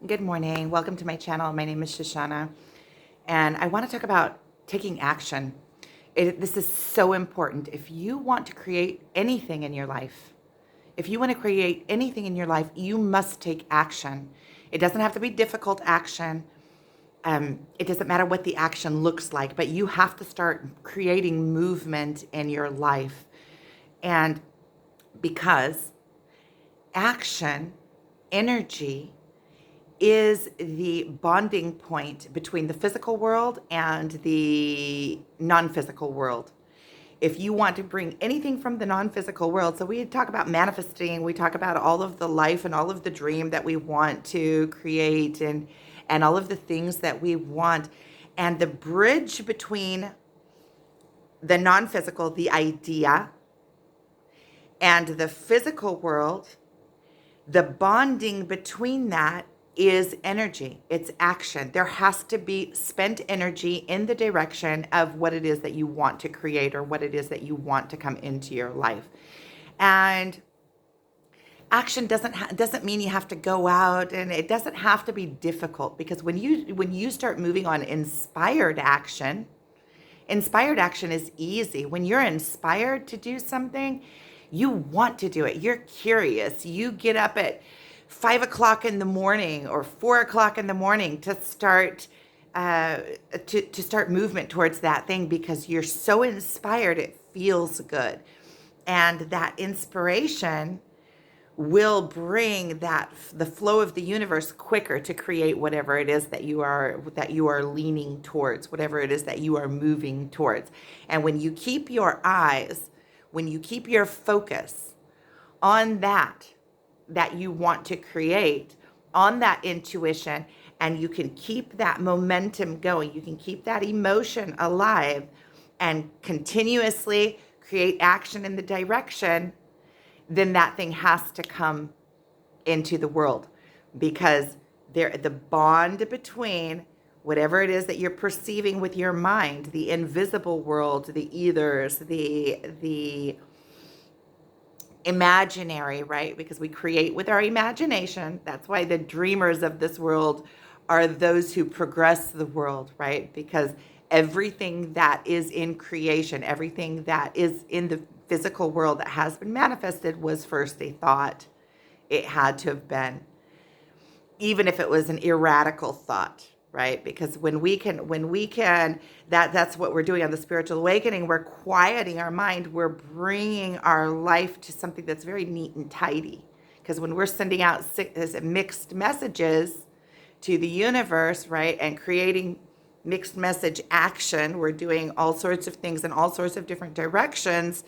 Good morning. Welcome to my channel. My name is Shoshana, and I want to talk about taking action. This is so important. If you want to create anything in your life, if you want to create anything in your life, you must take action. It doesn't have to be difficult action. It doesn't matter what the action looks like, but you have to start creating movement in your life. And because action, energy, is the bonding point between the physical world and the non-physical world. If you want to bring anything from the non-physical world, so we talk about manifesting, we talk about all of the life and all of the dream that we want to create and all of the things that we want. And the bridge between the non-physical, the idea, and the physical world, the bonding between that is energy. It's action. There has to be spent energy in the direction of what it is that you want to create or what it is that you want to come into your life. And action doesn't mean you have to go out, and it doesn't have to be difficult, because when you start moving on inspired action is easy. When you're inspired to do something, you want to do it. You're curious. You get up at 5 o'clock in the morning or 4 o'clock in the morning to start movement towards that thing because you're so inspired. It feels good, and that inspiration will bring the flow of the universe quicker to create whatever it is that you are leaning towards, whatever it is that you are moving towards. And when you keep your focus on that you want to create, on that intuition, and you can keep that momentum going, you can keep that emotion alive and continuously create action in the direction, then that thing has to come into the world, because the bond between whatever it is that you're perceiving with your mind, the invisible world, the ethers, the imaginary, right? Because we create with our imagination. That's why the dreamers of this world are those who progress the world, right? Because everything that is in creation, everything that is in the physical world that has been manifested was first a thought. It had to have been, even if it was an irradical thought, right? Because when we can, that's what we're doing on the spiritual awakening. We're quieting our mind. We're bringing our life to something that's very neat and tidy. Because when we're sending out mixed messages to the universe, right, and creating mixed message action, we're doing all sorts of things in all sorts of different directions.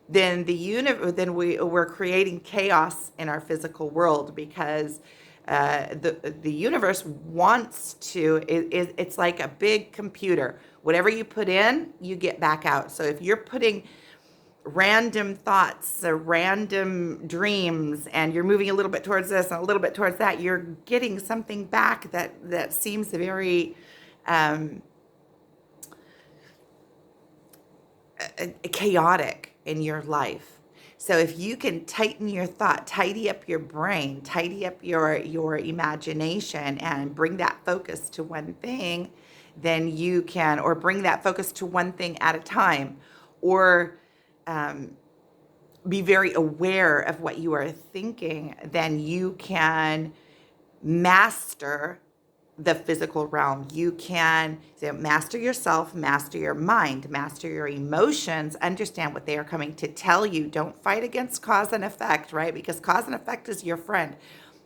Then we're creating chaos in our physical world, because the universe wants to. It's like a big computer. Whatever you put in, you get back out. So if you're putting random thoughts or random dreams, and you're moving a little bit towards this and a little bit towards that, you're getting something back that seems very chaotic in your life. So if you can tighten your thought, tidy up your brain, tidy up your imagination, and bring that focus to one thing, then you can, or bring that focus to one thing at a time, or be very aware of what you are thinking, then you can master the physical realm. You can master yourself, master your mind, master your emotions, understand what they are coming to tell you. Don't fight against cause and effect, right? Because cause and effect is your friend.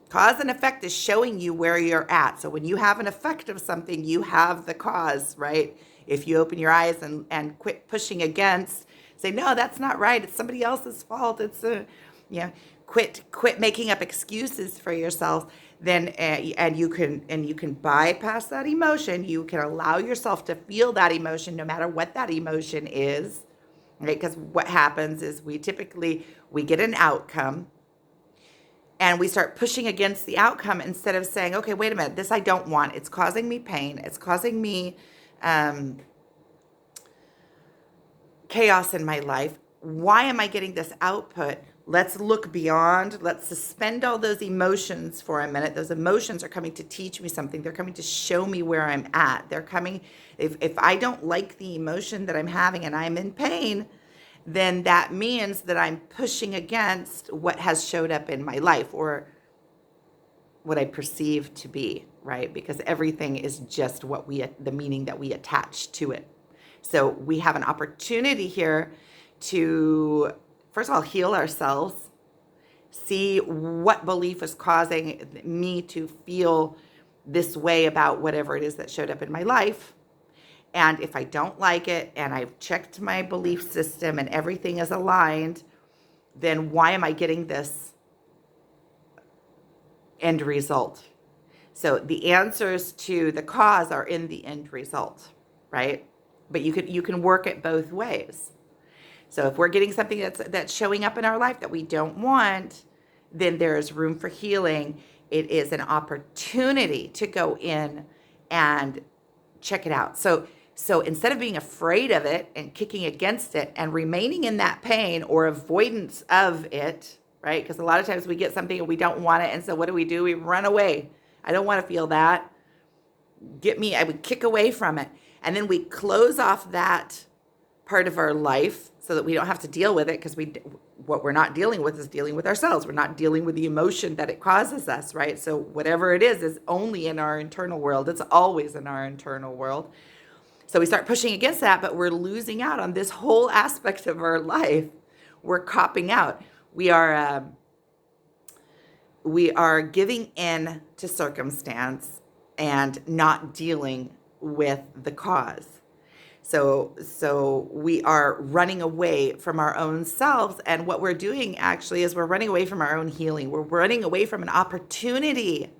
Cause and effect is showing you where you're at. So when you have an effect of something, you have the cause, right? If you open your eyes and quit pushing against, say, no, that's not right, it's somebody else's fault, quit making up excuses for yourself, then and you can bypass that emotion. You can allow yourself to feel that emotion, no matter what that emotion is, right? Because what happens is we get an outcome, and we start pushing against the outcome instead of saying, okay, wait a minute, this I don't want. It's causing me pain. It's causing me chaos in my life. Why am I getting this output? Let's look beyond. Let's suspend all those emotions for a minute. Those emotions are coming to teach me something. They're coming to show me where I'm at. They're coming, if I don't like the emotion that I'm having and I'm in pain, then that means that I'm pushing against what has showed up in my life or what I perceive to be, right? Because everything is just the meaning that we attach to it. So we have an opportunity here to, first of all, heal ourselves, see what belief is causing me to feel this way about whatever it is that showed up in my life. And if I don't like it and I've checked my belief system and everything is aligned, then why am I getting this end result? So the answers to the cause are in the end result, right? But you can work it both ways. So if we're getting something that's showing up in our life that we don't want, then there is room for healing. It is an opportunity to go in and check it out. So instead of being afraid of it and kicking against it and remaining in that pain or avoidance of it, right? Because a lot of times we get something and we don't want it. And so what do? We run away. I don't want to feel that. I would kick away from it. And then we close off that part of our life so that we don't have to deal with it, because what we're not dealing with is dealing with ourselves. We're not dealing with the emotion that it causes us, right? So whatever it is only in our internal world. It's always in our internal world. So we start pushing against that, but we're losing out on this whole aspect of our life. We're copping out. We are giving in to circumstance and not dealing with the cause. So we are running away from our own selves. And what we're doing actually is we're running away from our own healing. We're running away from an opportunity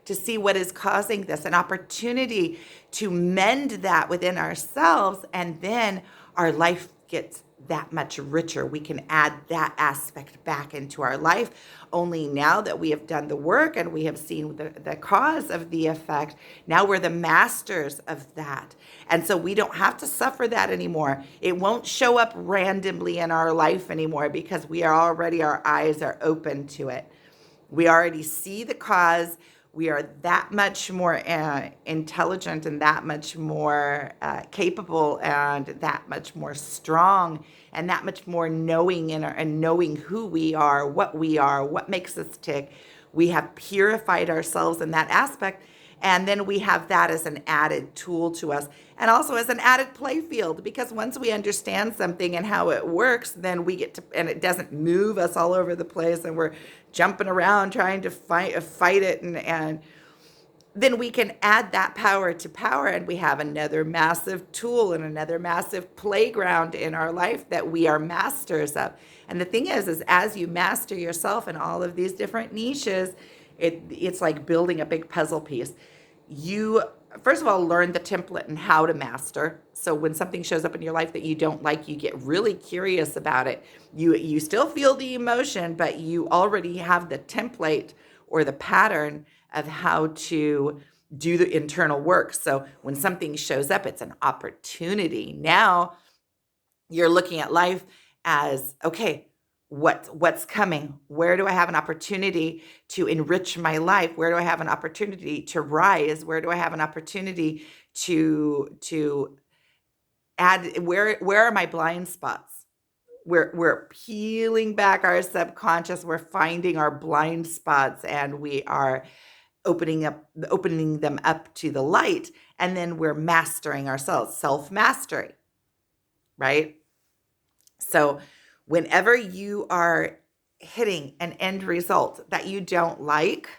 to see what is causing this, an opportunity to mend that within ourselves. And then our life gets that much richer. We can add that aspect back into our life. Only now that we have done the work and we have seen the cause of the effect, now we're the masters of that. And so we don't have to suffer that anymore. It won't show up randomly in our life anymore, because our eyes are open to it. We already see the cause. We are that much more intelligent and that much more capable and that much more strong and that much more knowing and knowing who we are, what makes us tick. We have purified ourselves in that aspect. And then we have that as an added tool to us, and also as an added play field, because once we understand something and how it works, then we get to, and it doesn't move us all over the place and we're jumping around trying to fight it. And then we can add that power to power, and we have another massive tool and another massive playground in our life that we are masters of. And the thing is as you master yourself in all of these different niches, it's like building a big puzzle piece. You, first of all, learn the template and how to master. So when something shows up in your life that you don't like, you get really curious about it. You still feel the emotion, but you already have the template or the pattern of how to do the internal work. So when something shows up, it's an opportunity. Now you're looking at life as, okay, what's coming? Where do I have an opportunity to enrich my life? Where do I have an opportunity to rise? Where do I have an opportunity to add? Where are my blind spots? We're peeling back our subconscious. We're finding our blind spots, and we are opening them up to the light. And then we're mastering ourselves, self-mastery, right? So whenever you are hitting an end result that you don't like,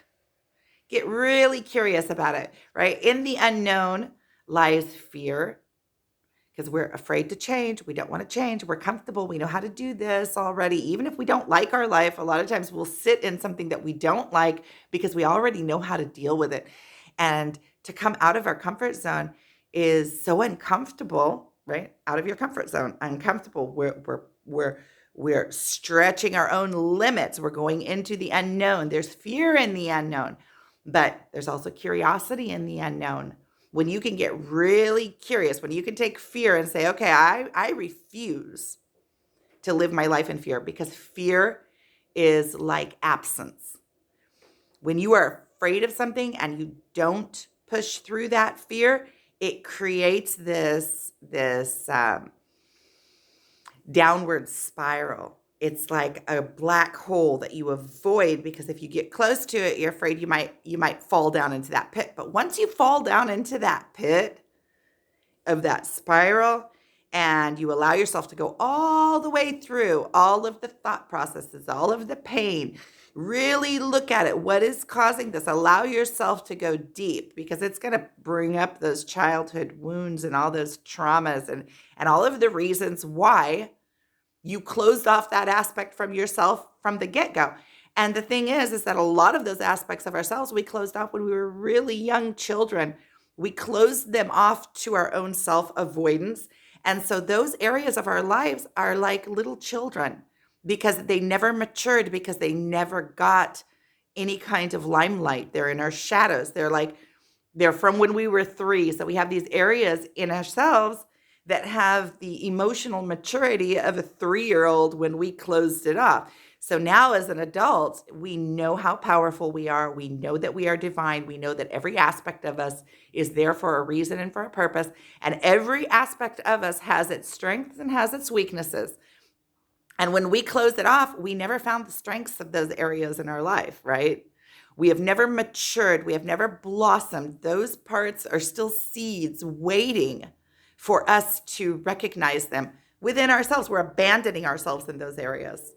get really curious about it, right? In the unknown lies fear, because we're afraid to change. We don't want to change. We're comfortable. We know how to do this already. Even if we don't like our life, a lot of times we'll sit in something that we don't like because we already know how to deal with it. And to come out of our comfort zone is so uncomfortable, right? Out of your comfort zone, uncomfortable. We're stretching our own limits. We're going into the unknown. There's fear in the unknown, but there's also curiosity in the unknown. When you can get really curious, when you can take fear and say, okay, I refuse to live my life in fear, because fear is like absence. When you are afraid of something and you don't push through that fear, it creates this downward spiral. It's like a black hole that you avoid, because if you get close to it, you're afraid you might fall down into that pit. But once you fall down into that pit of that spiral, and you allow yourself to go all the way through all of the thought processes, all of the pain, really look at it. What is causing this? Allow yourself to go deep, because it's going to bring up those childhood wounds and all those traumas and all of the reasons why you closed off that aspect from yourself from the get-go. And the thing is that a lot of those aspects of ourselves we closed off when we were really young children. We closed them off to our own self-avoidance. And so those areas of our lives are like little children, because they never matured, because they never got any kind of limelight. They're in our shadows. They're from when we were 3. So we have these areas in ourselves that have the emotional maturity of a 3-year-old when we closed it off. So now as an adult, we know how powerful we are. We know that we are divine. We know that every aspect of us is there for a reason and for a purpose. And every aspect of us has its strengths and has its weaknesses. And when we closed it off, we never found the strengths of those areas in our life, right? We have never matured. We have never blossomed. Those parts are still seeds waiting for us to recognize them within ourselves. We're abandoning ourselves in those areas.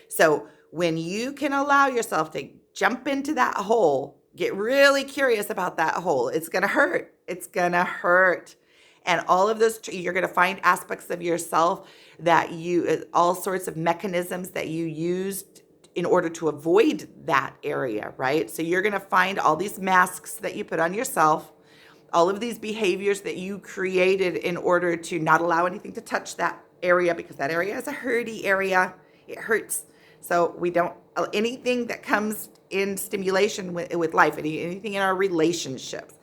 So when you can allow yourself to jump into that hole, get really curious about that hole, it's going to hurt. It's going to hurt. And all of those, you're going to find aspects of yourself that all sorts of mechanisms that you used in order to avoid that area, right? So you're going to find all these masks that you put on yourself, all of these behaviors that you created in order to not allow anything to touch that area, because that area is a hurty area. It hurts. So we don't, anything that comes in stimulation with life, anything in our relationships,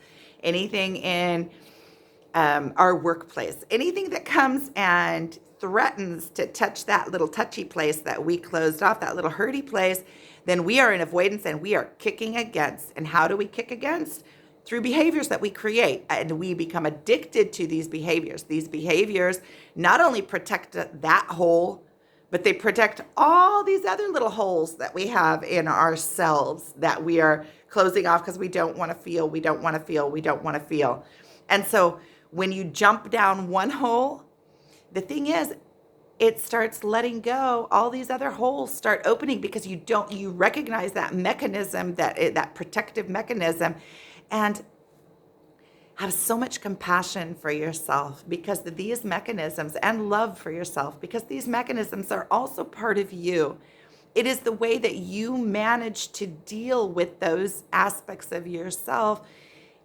anything in our workplace, anything that comes and threatens to touch that little touchy place that we closed off, that little hurty place, then we are in avoidance and we are kicking against. And how do we kick against? Through behaviors that we create, and we become addicted to these behaviors. These behaviors not only protect that hole, but they protect all these other little holes that we have in ourselves that we are closing off because we don't want to feel, we don't want to feel, we don't want to feel. And so when you jump down one hole, the thing is, it starts letting go. All these other holes start opening, because you recognize that mechanism, that protective mechanism, and have so much compassion for yourself, because these mechanisms, and love for yourself, because these mechanisms are also part of you. It is the way that you manage to deal with those aspects of yourself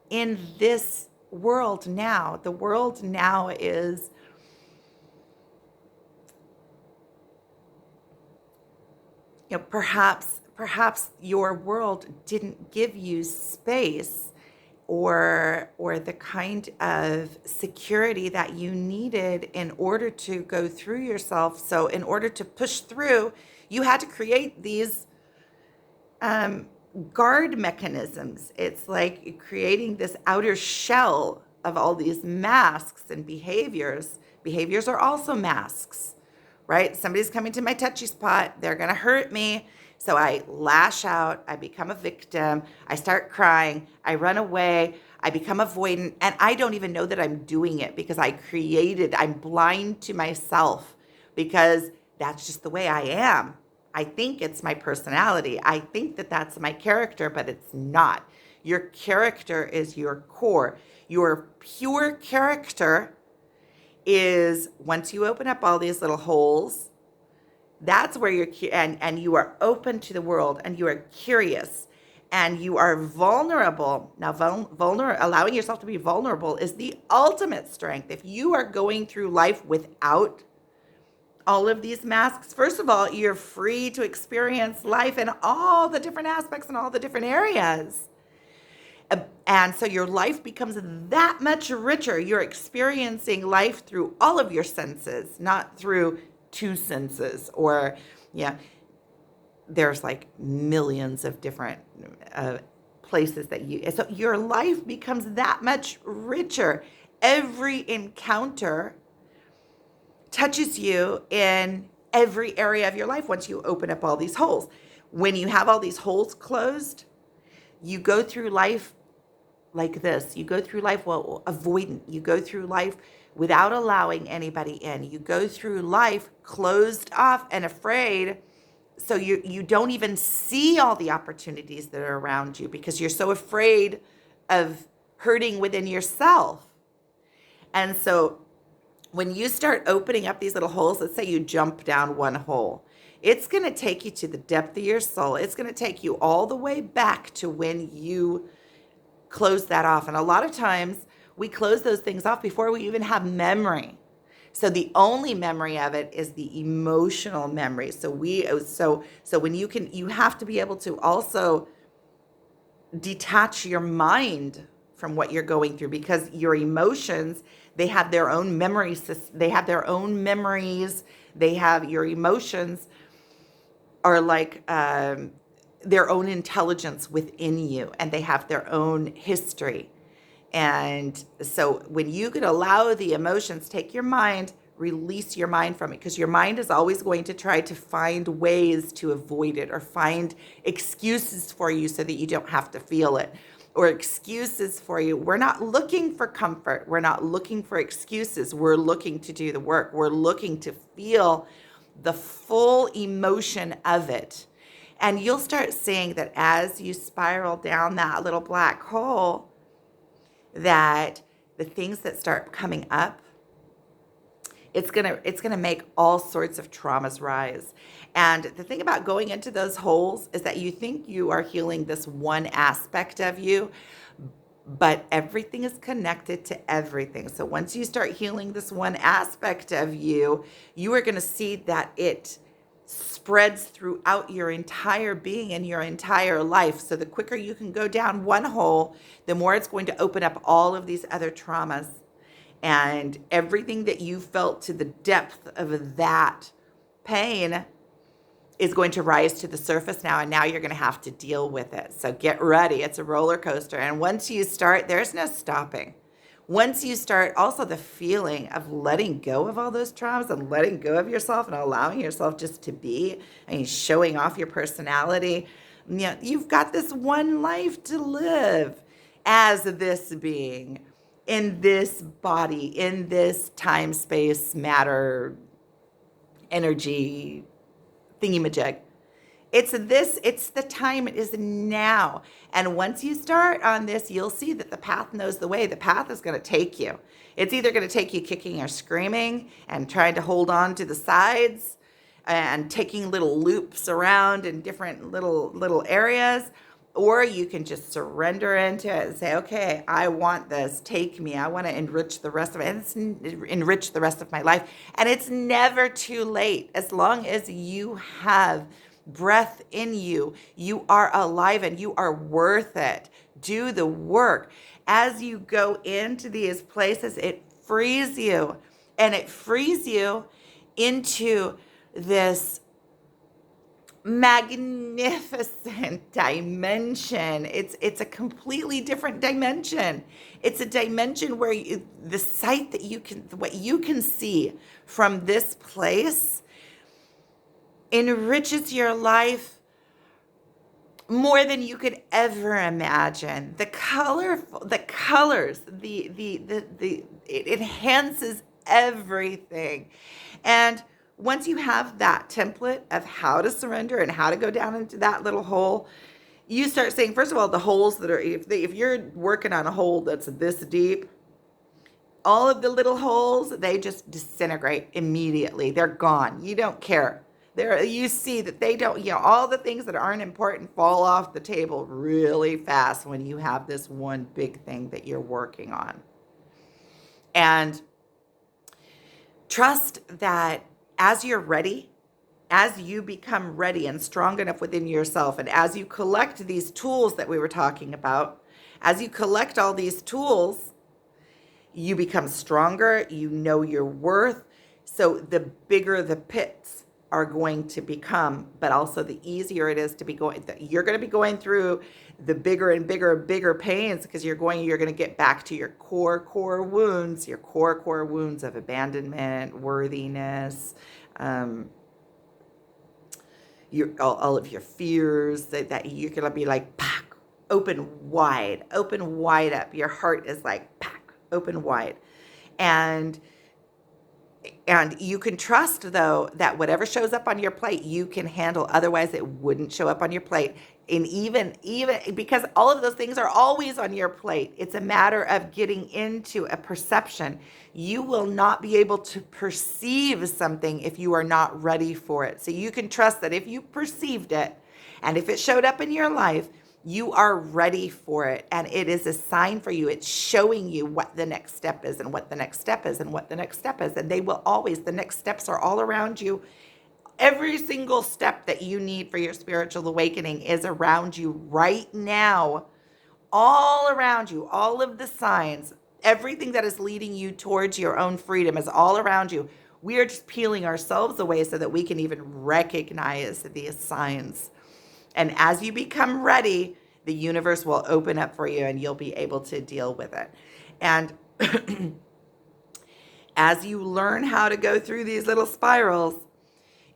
in this world now. The world now is perhaps your world didn't give you space or the kind of security that you needed in order to go through yourself. So in order to push through, you had to create these guard mechanisms. It's like creating this outer shell of all these masks and behaviors. Behaviors are also masks, right? Somebody's coming to my touchy spot. They're going to hurt me. So I lash out. I become a victim. I start crying. I run away. I become avoidant. And I don't even know that I'm doing it, because I'm blind to myself, because that's just the way I am. I think it's my personality. I think that that's my character, but it's not. Your character is your core. Your pure character is, once you open up all these little holes, that's where and you are open to the world, and you are curious, and you are vulnerable. Now, allowing yourself to be vulnerable is the ultimate strength. If you are going through life without all of these masks, first of all, you're free to experience life in all the different aspects and all the different areas. And so your life becomes that much richer. You're experiencing life through all of your senses, not through two senses, or yeah, there's like millions of different places that so your life becomes that much richer. Every encounter touches you in every area of your life once you open up all these holes. When you have all these holes closed, you go through life like this. You go through life, well, avoidant. You go through life without allowing anybody in. You go through life closed off and afraid. So you don't even see all the opportunities that are around you because you're so afraid of hurting within yourself. And so when you start opening up these little holes, let's say you jump down one hole, it's going to take you to the depth of your soul. It's going to take you all the way back to when you close that off. And a lot of times we close those things off before we even have memory. So the only memory of it is the emotional memory. So when you have to be able to also detach your mind from what you're going through, because your emotions, they have their own memories. They have their own memories. Your emotions are like their own intelligence within you, and they have their own history. And so when you could allow the emotions, take your mind, release your mind from it, because your mind is always going to try to find ways to avoid it or find excuses for you so that you don't have to feel it, or excuses for you. We're not looking for comfort. We're not looking for excuses. We're looking to do the work. We're looking to feel the full emotion of it. And you'll start seeing that as you spiral down that little black hole, that the things that start coming up, it's gonna make all sorts of traumas rise. And the thing about going into those holes is that you think you are healing this one aspect of you, but everything is connected to everything. So once you start healing this one aspect of you, you are gonna see that it spreads throughout your entire being and your entire life. So the quicker you can go down one hole, the more it's going to open up all of these other traumas. And everything that you felt to the depth of that pain is going to rise to the surface now, and now you're going to have to deal with it. So get ready. It's a roller coaster. And once you start, there's no stopping. Once you start, also the feeling of letting go of all those traumas and letting go of yourself and allowing yourself just to be, and showing off your personality. You know, you've got this one life to live as this being, in this body, in this time, space, matter, energy, thingy-majig. It's the time, it is now. And once you start on this, you'll see that the path knows the way. The path is going to take you. It's either going to take you kicking or screaming and trying to hold on to the sides and taking little loops around in different little areas, or you can just surrender into it and say, okay, I want this. Take me. I want to enrich the rest of it. Enrich the rest of my life. And it's never too late. As long as you have breath in you, you are alive and you are worth it. Do the work. As you go into these places, it frees you, and it frees you into this magnificent dimension. It's a completely different dimension. It's a dimension where the sight that what you can see from this place enriches your life more than you could ever imagine. The colors, it enhances everything. And once you have that template of how to surrender and how to go down into that little hole, you start saying, first of all, the holes that are, if you're working on a hole that's this deep, all of the little holes, they just disintegrate immediately. They're gone. You don't care. You see that they don't, all the things that aren't important fall off the table really fast when you have this one big thing that you're working on. And trust that as you're ready, as you become ready and strong enough within yourself, and as you collect these tools that we were talking about, as you collect all these tools, you become stronger, you know your worth, So the bigger the pits are going to become, but also the easier it is to be going, you're going to be going through the bigger and bigger pains, because you're going to get back to your core wounds, your core wounds of abandonment, worthiness, um, all of your fears, that you're going to be like, pack, open wide up. Your heart is like, pack, open wide. And you can trust, though, that whatever shows up on your plate, you can handle. Otherwise, it wouldn't show up on your plate. And even because all of those things are always on your plate, it's a matter of getting into a perception. You will not be able to perceive something if you are not ready for it. So you can trust that if you perceived it, and if it showed up in your life, you are ready for it, and it is a sign for you. It's showing you what the next step is, and what the next step is, and what the next step is. And they will always, the next steps are all around you. Every single step that you need for your spiritual awakening is around you right now, all around you. All of the signs, everything that is leading you towards your own freedom is all around you. We are just peeling ourselves away so that we can even recognize these signs. And as you become ready, the universe will open up for you, and you'll be able to deal with it. And as you learn how to go through these little spirals,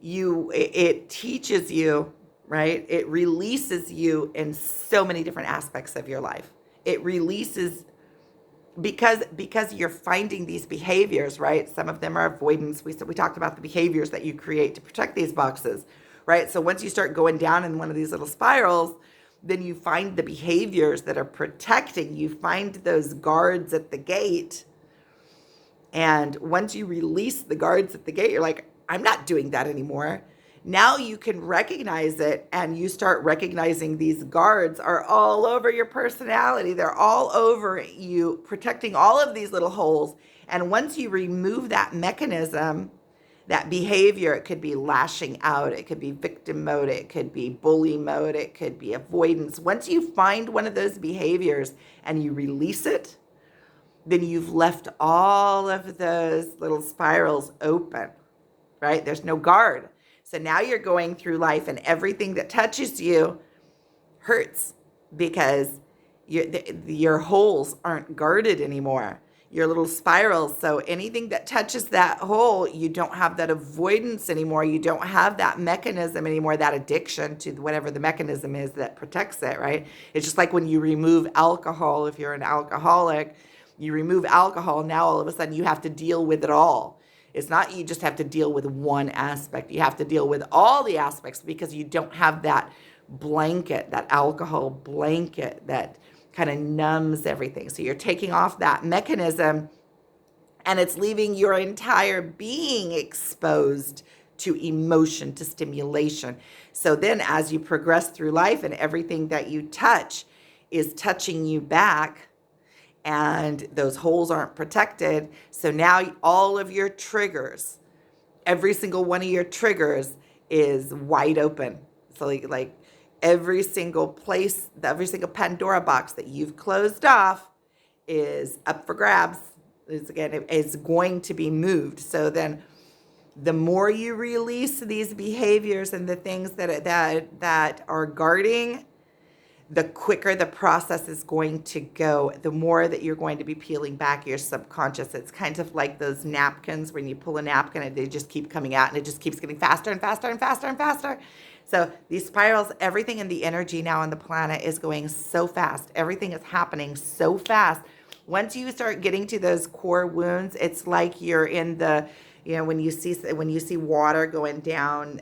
it teaches you, right? It releases you in so many different aspects of your life. It releases because you're finding these behaviors, right? Some of them are avoidance. We talked about the behaviors that you create to protect these boxes, right? So once you start going down in one of these little spirals, then you find the behaviors that are protecting. You find those guards at the gate. And once you release the guards at the gate, you're like, I'm not doing that anymore. Now you can recognize it, and you start recognizing these guards are all over your personality. They're all over you, protecting all of these little holes. And once you remove that mechanism, that behavior, it could be lashing out, it could be victim mode, it could be bully mode, it could be avoidance. Once you find one of those behaviors and you release it, then you've left all of those little spirals open, right? There's no guard. So now you're going through life, and everything that touches you hurts because your holes aren't guarded anymore. Your little spirals. So anything that touches that hole, you don't have that avoidance anymore. You don't have that mechanism anymore, that addiction to whatever the mechanism is that protects it, right? It's just like when you remove alcohol. If you're an alcoholic, you remove alcohol, now all of a sudden you have to deal with it all. It's not you just have to deal with one aspect. You have to deal with all the aspects, because you don't have that blanket, that alcohol blanket that kind of numbs everything. So you're taking off that mechanism, and it's leaving your entire being exposed to emotion, to stimulation. So then as you progress through life, and everything that you touch is touching you back, and those holes aren't protected. So now all of your triggers, every single one of your triggers is wide open. So like every single place, every single Pandora box that you've closed off is up for grabs. It's going to be moved. So then the more you release these behaviors and the things that are guarding, the quicker the process is going to go, the more that you're going to be peeling back your subconscious. It's kind of like those napkins when you pull a napkin and they just keep coming out, and it just keeps getting faster and faster and faster and faster. So these spirals, everything in the energy now on the planet is going so fast. Everything is happening so fast. Once you start getting to those core wounds, it's like you're in the, when you see water going down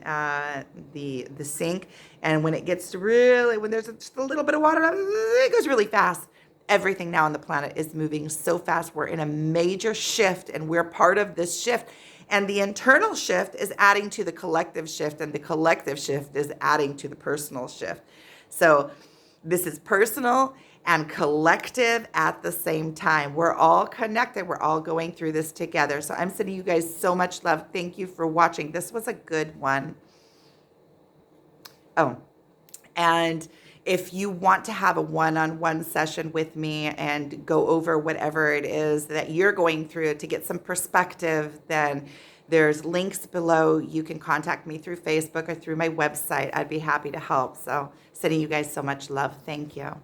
the sink, and when it gets to when there's just a little bit of water, it goes really fast. Everything now on the planet is moving so fast. We're in a major shift, and we're part of this shift. And the internal shift is adding to the collective shift, and the collective shift is adding to the personal shift. So this is personal and collective at the same time. We're all connected. We're all going through this together. So I'm sending you guys so much love. Thank you for watching. This was a good one. Oh, and if you want to have a one-on-one session with me and go over whatever it is that you're going through to get some perspective, then There's links below. You can contact me through Facebook or through my website. I'd be happy to help. So, sending you guys so much love. Thank you.